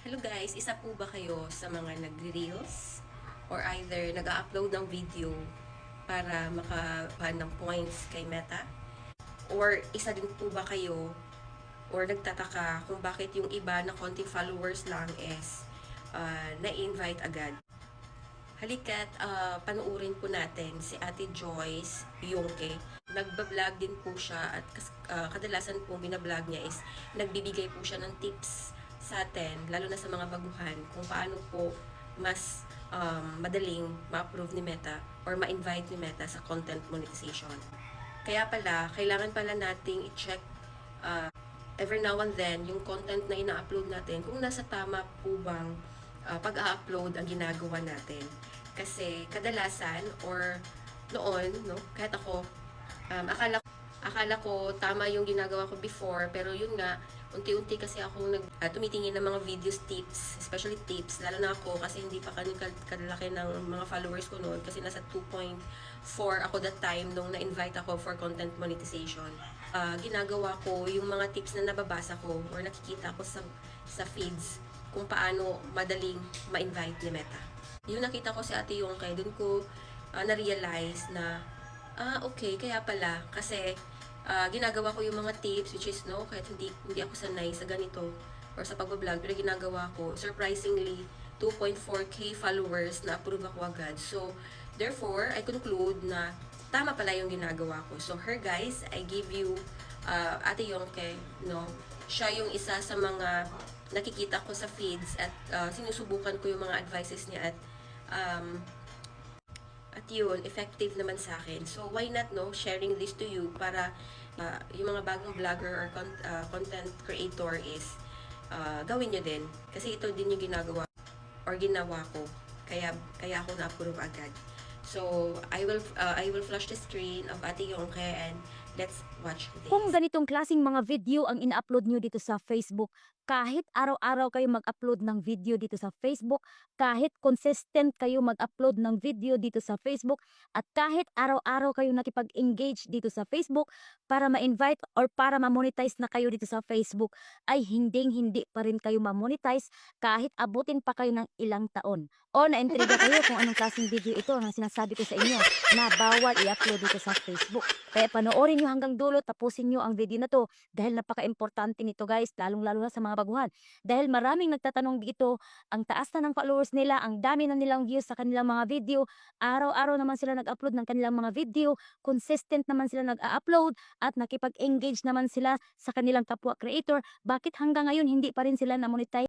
Hello guys, isa po ba kayo sa mga nagre-reels or either nag-upload ng video para makakuha ng points kay Meta? Or isa din po ba kayo or nagtataka kung bakit yung iba na konting followers lang is na-invite agad? Halika't panuurin po natin si Ate Joyce Yongke. Nagbablog din po siya at kadalasan po binablog niya is nagbibigay po siya ng tips sa atin, lalo na sa mga baguhan, kung paano po mas madaling ma-approve ni Meta or ma-invite ni Meta sa content monetization. Kaya pala, kailangan pala nating i-check every now and then yung content na ina-upload natin kung nasa tama po bang pag-upload ang ginagawa natin. Kasi kadalasan or noon, no, kahit ako, akala ko tama yung ginagawa ko before, pero yun nga, unti-unti kasi ako tumitingin ng mga videos tips, especially tips, lalo na ako kasi hindi pa kalaki ng mga followers ko noon kasi nasa 2.4 ako that time nung na-invite ako for content monetization. Ginagawa ko yung mga tips na nababasa ko or nakikita ko sa feeds kung paano madaling ma-invite ni Meta. Yung nakita ko si Ate Yongke, dun ko na-realize na okay, kaya pala kasi ginagawa ko yung mga tips which is no, kahit hindi ako sanay sa ganito or sa pagbablog, pero ginagawa ko surprisingly 2.4k followers na approve ako agad. So therefore I conclude na tama pala yung ginagawa ko. So her guys, I give you Ate Yongke, no, siya yung isa sa mga nakikita ko sa feeds at sinusubukan ko yung mga advices niya at yun, effective naman sa akin. So, why not, no, sharing this to you para yung mga bagong vlogger or content creator is gawin nyo din. Kasi ito din yung ginagawa or ginawa ko. Kaya ako na-approve agad. So, I will flash the screen of Ate Yongke and let's watch this. Kung ganitong klaseng mga video ang ina-upload nyo dito sa Facebook, kahit araw-araw kayo mag-upload ng video dito sa Facebook, kahit consistent kayo mag-upload ng video dito sa Facebook, at kahit araw-araw kayo nakipag-engage dito sa Facebook para ma-invite or para ma-monetize na kayo dito sa Facebook, ay hindi pa rin kayo ma-monetize kahit abutin pa kayo ng ilang taon. O na-intriga kayo kung anong klaseng video ito ang sinasabi ko sa inyo na bawal i-upload dito sa Facebook. Kaya panoorin nyo hanggang dulo, tapusin nyo ang video na to dahil napaka-importante nito guys, lalong-lalo na sa mga baguhan. Dahil maraming nagtatanong dito, ang taas na ng followers nila, ang dami na nilang views sa kanilang mga video, araw-araw naman sila nag-upload ng kanilang mga video, consistent naman sila nag-upload at nakipag-engage naman sila sa kanilang kapwa creator, bakit hanggang ngayon hindi pa rin sila na-monetize?